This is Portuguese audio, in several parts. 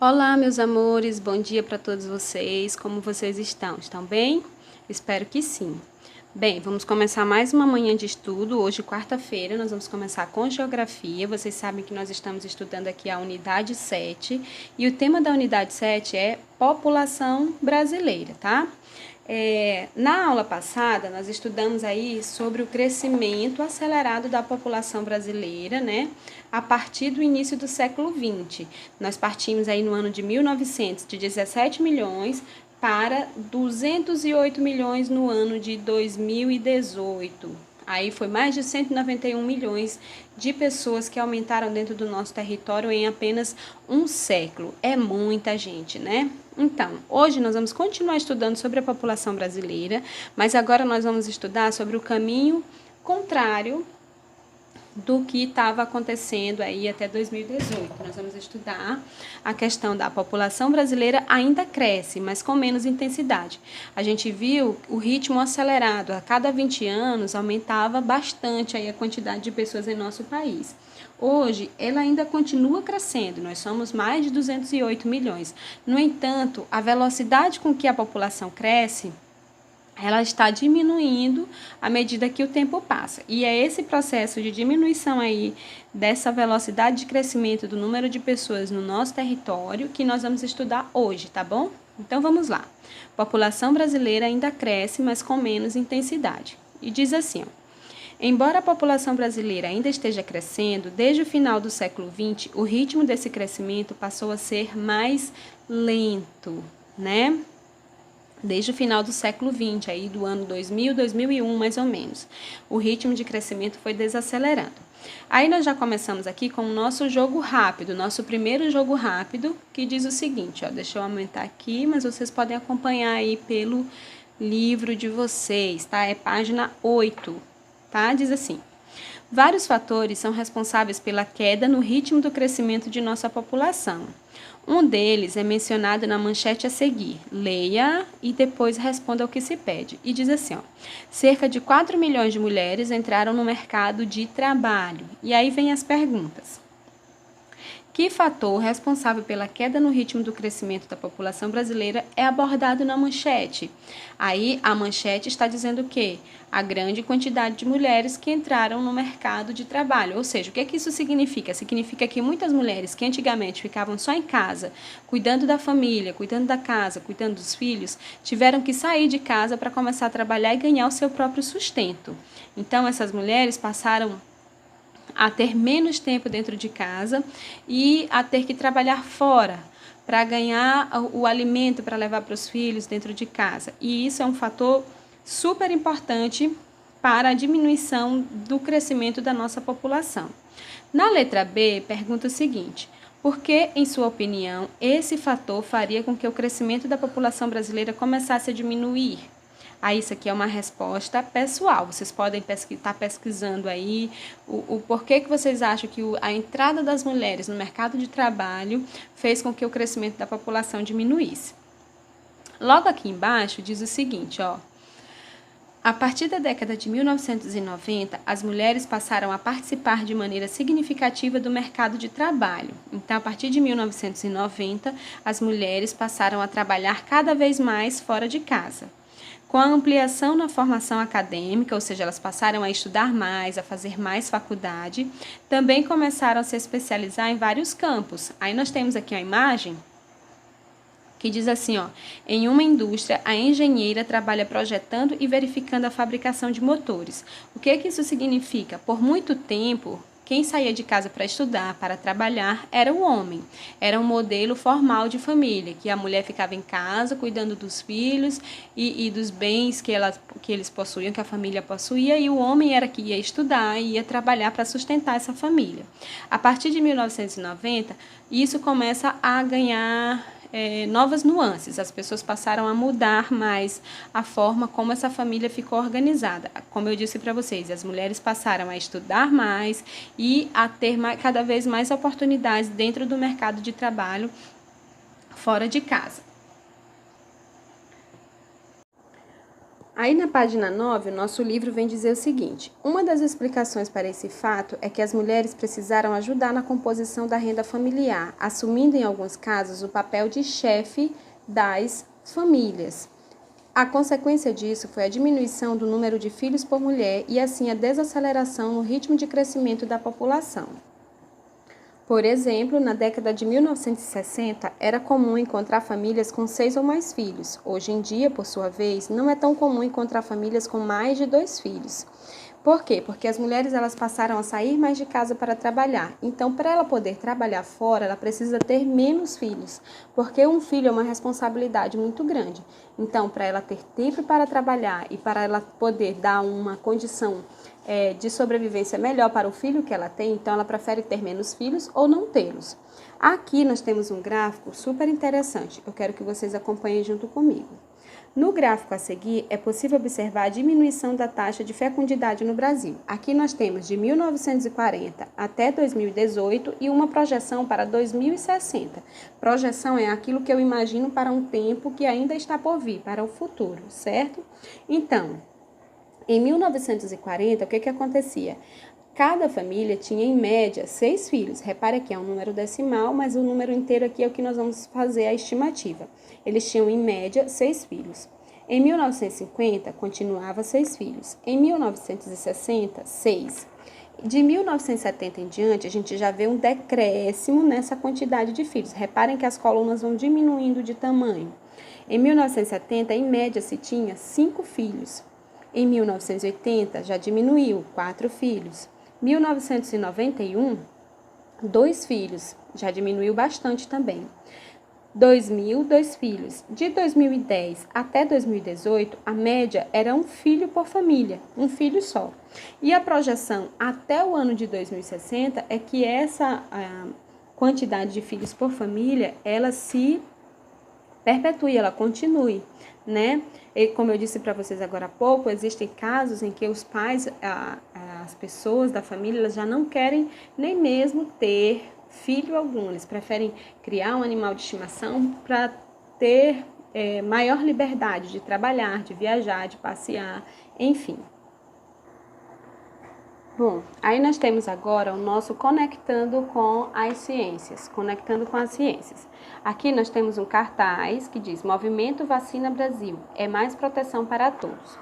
Olá, meus amores, bom dia para todos vocês. Como vocês estão? Estão bem? Espero que sim. Bem, vamos começar mais uma manhã de estudo. Hoje, quarta-feira, nós vamos começar com geografia. Vocês sabem que nós estamos estudando aqui a unidade 7 e o tema da unidade 7 é população brasileira, tá? Na aula passada, nós estudamos aí sobre o crescimento acelerado da população brasileira, né? A partir do início do século XX. Nós partimos aí no ano de 1900 de 17 milhões para 208 milhões no ano de 2018. Aí foi mais de 191 milhões de pessoas que aumentaram dentro do nosso território em apenas um século. É muita gente, né? Então, hoje nós vamos continuar estudando sobre a população brasileira, mas agora nós vamos estudar sobre o caminho contrário do que estava acontecendo aí até 2018. Nós vamos estudar a questão da população brasileira ainda cresce, mas com menos intensidade. A gente viu o ritmo acelerado, a cada 20 anos aumentava bastante aí a quantidade de pessoas em nosso país. Hoje, ela ainda continua crescendo, nós somos mais de 208 milhões. No entanto, a velocidade com que a população cresce, ela está diminuindo à medida que o tempo passa. E é esse processo de diminuição aí dessa velocidade de crescimento do número de pessoas no nosso território que nós vamos estudar hoje, tá bom? Então vamos lá. População brasileira ainda cresce, mas com menos intensidade. E diz assim, ó: embora a população brasileira ainda esteja crescendo, desde o final do século XX, o ritmo desse crescimento passou a ser mais lento, né? Desde o final do século XX, aí do ano 2000, 2001 mais ou menos. O ritmo de crescimento foi desacelerando. Aí nós já começamos aqui com o nosso jogo rápido, nosso primeiro jogo rápido, que diz o seguinte, ó, deixa eu aumentar aqui, mas vocês podem acompanhar aí pelo livro de vocês, tá? É página 8, tá? Diz assim: vários fatores são responsáveis pela queda no ritmo do crescimento de nossa população. Um deles é mencionado na manchete a seguir. Leia e depois responda ao que se pede. E diz assim, ó: cerca de 4 milhões de mulheres entraram no mercado de trabalho. E aí vem as perguntas. Que fator responsável pela queda no ritmo do crescimento da população brasileira é abordado na manchete? Aí a manchete está dizendo o quê? A grande quantidade de mulheres que entraram no mercado de trabalho. Ou seja, o que é que isso significa? Significa que muitas mulheres que antigamente ficavam só em casa, cuidando da família, cuidando da casa, cuidando dos filhos, tiveram que sair de casa para começar a trabalhar e ganhar o seu próprio sustento. Então, essas mulheres passaram a ter menos tempo dentro de casa e a ter que trabalhar fora para ganhar o alimento para levar para os filhos dentro de casa. E isso é um fator super importante para a diminuição do crescimento da nossa população. Na letra B, pergunta o seguinte: por que, em sua opinião, esse fator faria com que o crescimento da população brasileira começasse a diminuir? Aí isso aqui é uma resposta pessoal. Vocês podem estar pesquisando aí o porquê que vocês acham que a entrada das mulheres no mercado de trabalho fez com que o crescimento da população diminuísse. Logo aqui embaixo diz o seguinte, ó: a partir da década de 1990, as mulheres passaram a participar de maneira significativa do mercado de trabalho. Então, a partir de 1990, as mulheres passaram a trabalhar cada vez mais fora de casa. Com a ampliação na formação acadêmica, ou seja, elas passaram a estudar mais, a fazer mais faculdade, também começaram a se especializar em vários campos. Aí nós temos aqui a imagem que diz assim, ó: em uma indústria, a engenheira trabalha projetando e verificando a fabricação de motores. O que isso significa? Por muito tempo, quem saía de casa para estudar, para trabalhar, era o homem. Era um modelo formal de família, que a mulher ficava em casa cuidando dos filhos e dos bens que eles possuíam, que a família possuía, e o homem era que ia estudar e ia trabalhar para sustentar essa família. A partir de 1990, isso começa a ganhar novas nuances. As pessoas passaram a mudar mais a forma como essa família ficou organizada. Como eu disse para vocês, as mulheres passaram a estudar mais e a ter cada vez mais oportunidades dentro do mercado de trabalho fora de casa. Aí na página 9, o nosso livro vem dizer o seguinte: uma das explicações para esse fato é que as mulheres precisaram ajudar na composição da renda familiar, assumindo em alguns casos o papel de chefe das famílias. A consequência disso foi a diminuição do número de filhos por mulher e assim a desaceleração no ritmo de crescimento da população. Por exemplo, na década de 1960, era comum encontrar famílias com 6 ou mais filhos. Hoje em dia, por sua vez, não é tão comum encontrar famílias com mais de 2 filhos. Por quê? Porque as mulheres elas passaram a sair mais de casa para trabalhar. Então, para ela poder trabalhar fora, ela precisa ter menos filhos, porque um filho é uma responsabilidade muito grande. Então, para ela ter tempo para trabalhar e para ela poder dar uma condição de sobrevivência melhor para o filho que ela tem, então ela prefere ter menos filhos ou não tê-los. Aqui nós temos um gráfico super interessante, eu quero que vocês acompanhem junto comigo. No gráfico a seguir, é possível observar a diminuição da taxa de fecundidade no Brasil. Aqui nós temos de 1940 até 2018 e uma projeção para 2060. Projeção é aquilo que eu imagino para um tempo que ainda está por vir, para o futuro, certo? Então, em 1940, o que acontecia? Cada família tinha, em média, 6 filhos. Repare que é um número decimal, mas o número inteiro aqui é o que nós vamos fazer a estimativa. Eles tinham, em média, 6 filhos. Em 1950, continuava 6 filhos. Em 1960, 6. De 1970 em diante, a gente já vê um decréscimo nessa quantidade de filhos. Reparem que as colunas vão diminuindo de tamanho. Em 1970, em média, se tinha 5 filhos. Em 1980, já diminuiu, 4 filhos. 1991, 2 filhos, já diminuiu bastante também. 2000, 2 filhos. De 2010 até 2018, a média era um filho por família, um filho só. E a projeção até o ano de 2060 é que essa quantidade de filhos por família, ela se perpetue, ela continue, né? E como eu disse para vocês agora há pouco, existem casos em que os pais, as pessoas da família, elas já não querem nem mesmo ter filho algum. Eles preferem criar um animal de estimação para ter maior liberdade de trabalhar, de viajar, de passear, enfim. Bom, aí nós temos agora o nosso conectando com as ciências, Aqui nós temos um cartaz que diz: Movimento Vacina Brasil, é mais proteção para todos.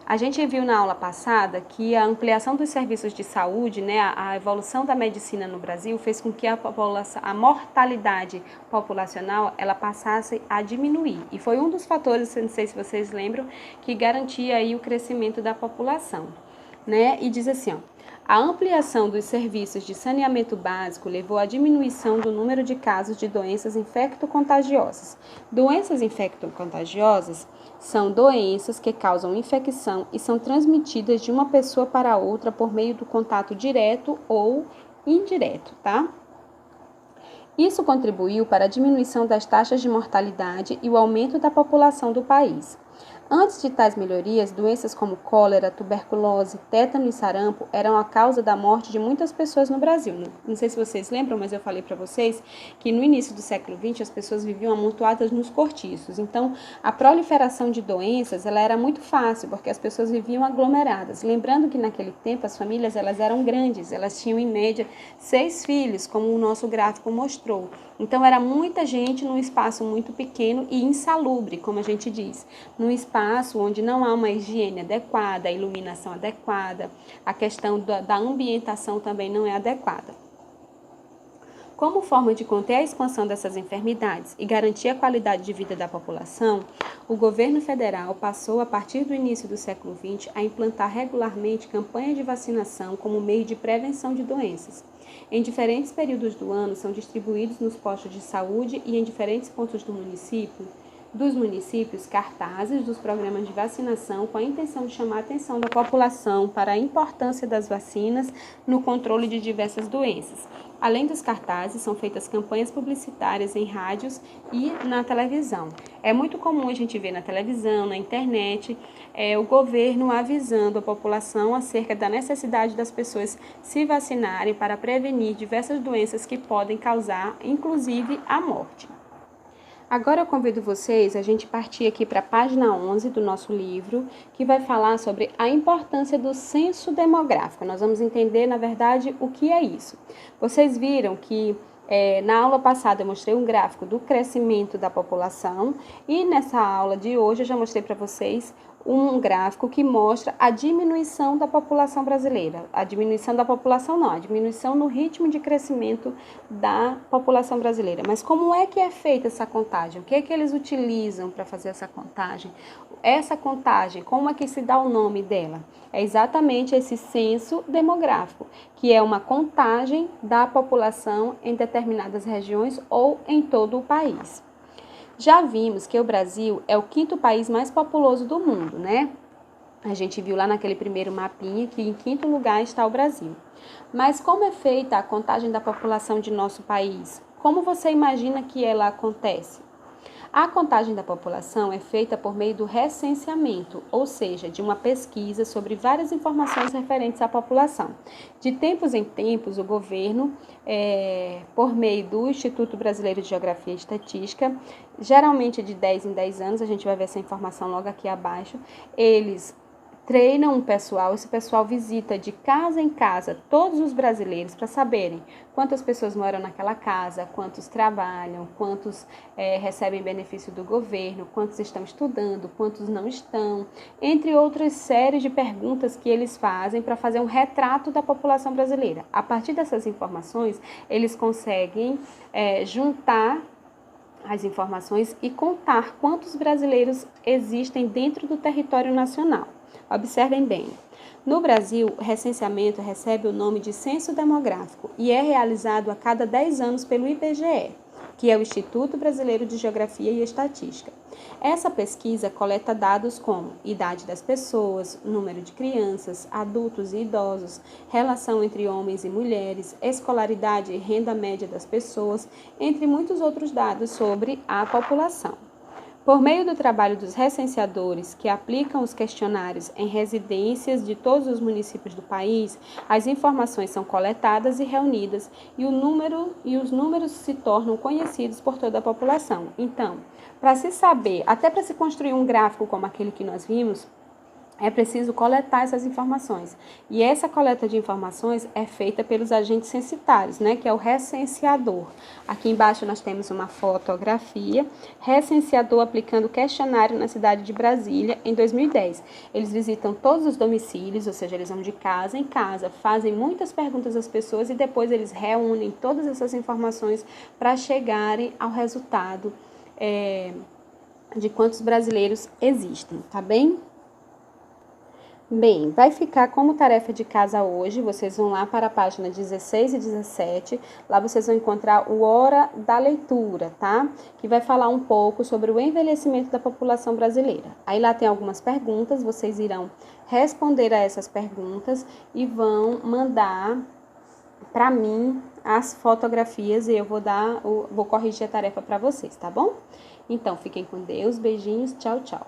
A gente viu na aula passada que a ampliação dos serviços de saúde, né, a evolução da medicina no Brasil fez com que a mortalidade populacional ela passasse a diminuir. E foi um dos fatores, não sei se vocês lembram, que garantia aí o crescimento da população. Né? E diz assim, a ampliação dos serviços de saneamento básico levou à diminuição do número de casos de doenças infecto-contagiosas. Doenças infecto-contagiosas são doenças que causam infecção e são transmitidas de uma pessoa para outra por meio do contato direto ou indireto, tá? Isso contribuiu para a diminuição das taxas de mortalidade e o aumento da população do país. Antes de tais melhorias, doenças como cólera, tuberculose, tétano e sarampo eram a causa da morte de muitas pessoas no Brasil. Não sei se vocês lembram, mas eu falei para vocês que no início do século XX as pessoas viviam amontoadas nos cortiços. Então, a proliferação de doenças ela era muito fácil, porque as pessoas viviam aglomeradas. Lembrando que naquele tempo as famílias elas eram grandes, elas tinham em média 6 filhos, como o nosso gráfico mostrou. Então, era muita gente num espaço muito pequeno e insalubre, como a gente diz. Num espaço onde não há uma higiene adequada, a iluminação adequada, a questão da ambientação também não é adequada. Como forma de conter a expansão dessas enfermidades e garantir a qualidade de vida da população, o governo federal passou, a partir do início do século XX, a implantar regularmente campanhas de vacinação como meio de prevenção de doenças. Em diferentes períodos do ano, são distribuídos nos postos de saúde e em diferentes pontos dos municípios cartazes dos programas de vacinação com a intenção de chamar a atenção da população para a importância das vacinas no controle de diversas doenças. Além dos cartazes, são feitas campanhas publicitárias em rádios e na televisão. É muito comum a gente ver na televisão, na internet, o governo avisando a população acerca da necessidade das pessoas se vacinarem para prevenir diversas doenças que podem causar, inclusive, a morte. Agora eu convido vocês a gente partir aqui para a página 11 do nosso livro, que vai falar sobre a importância do censo demográfico. Nós vamos entender, na verdade, o que é isso. Vocês viram que na aula passada eu mostrei um gráfico do crescimento da população e nessa aula de hoje eu já mostrei para vocês um gráfico que mostra a diminuição da população brasileira. A diminuição da população não, a diminuição no ritmo de crescimento da população brasileira. Mas como é que é feita essa contagem? O que é que eles utilizam para fazer essa contagem? Essa contagem, como é que se dá o nome dela? É exatamente esse censo demográfico, que é uma contagem da população em determinadas regiões ou em todo o país. Já vimos que o Brasil é o 5º país mais populoso do mundo, né? A gente viu lá naquele primeiro mapinha que em 5º lugar está o Brasil. Mas como é feita a contagem da população de nosso país? Como você imagina que ela acontece? A contagem da população é feita por meio do recenseamento, ou seja, de uma pesquisa sobre várias informações referentes à população. De tempos em tempos, o governo, por meio do Instituto Brasileiro de Geografia e Estatística, geralmente de 10 em 10 anos, a gente vai ver essa informação logo aqui abaixo, eles treinam um pessoal, esse pessoal visita de casa em casa todos os brasileiros para saberem quantas pessoas moram naquela casa, quantos trabalham, quantos recebem benefício do governo, quantos estão estudando, quantos não estão, entre outras séries de perguntas que eles fazem para fazer um retrato da população brasileira. A partir dessas informações, eles conseguem juntar as informações e contar quantos brasileiros existem dentro do território nacional. Observem bem, no Brasil, o recenseamento recebe o nome de censo demográfico e é realizado a cada 10 anos pelo IBGE, que é o Instituto Brasileiro de Geografia e Estatística. Essa pesquisa coleta dados como idade das pessoas, número de crianças, adultos e idosos, relação entre homens e mulheres, escolaridade e renda média das pessoas, entre muitos outros dados sobre a população. Por meio do trabalho dos recenseadores, que aplicam os questionários em residências de todos os municípios do país, as informações são coletadas e reunidas e os números se tornam conhecidos por toda a população. Então, para se saber, até para se construir um gráfico como aquele que nós vimos, é preciso coletar essas informações. E essa coleta de informações é feita pelos agentes censitários, né, que é o recenseador. Aqui embaixo nós temos uma fotografia, recenseador aplicando questionário na cidade de Brasília em 2010. Eles visitam todos os domicílios, ou seja, eles vão de casa em casa, fazem muitas perguntas às pessoas e depois eles reúnem todas essas informações para chegarem ao resultado de quantos brasileiros existem, tá bem? Bem, vai ficar como tarefa de casa hoje, vocês vão lá para a página 16 e 17, lá vocês vão encontrar o Hora da Leitura, tá? Que vai falar um pouco sobre o envelhecimento da população brasileira. Aí lá tem algumas perguntas, vocês irão responder a essas perguntas e vão mandar para mim as fotografias e eu vou corrigir a tarefa para vocês, tá bom? Então, fiquem com Deus, beijinhos, tchau, tchau.